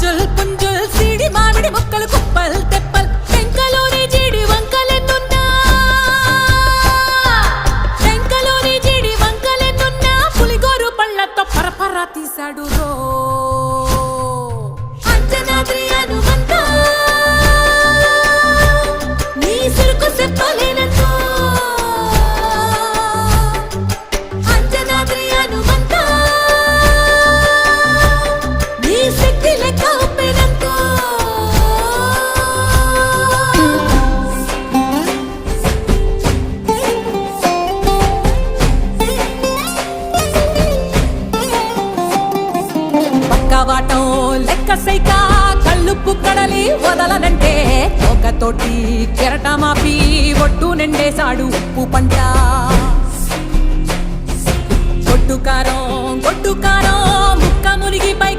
పుంజుల్ పుంజుల్ CD మామిడి ముక్కలు కుప్పల్ తెప్పల్ టెంకలోని జీడి వంకలెన్నున్నా టెంకలోని జీడి వంకలెన్నున్నా పులిగోరు పళ్ళతో పరపర తీశాడు రో అంజనాద్రి హనుమంత నీ సిరుకు చెప్పలేనంతో అంజనాద్రి హనుమంత నీ శక్తి లెక్క ఒప్పెనంతో పక్కవాటం లెక్క సైకా కళ్ళుప్పు కడలి వదలనంటే ఒకతోటి కెరటమాపి ఒట్టు నిండేశాడు ఉప్పు పంట గొడ్డు కారం ముక్క మునిగి పైకి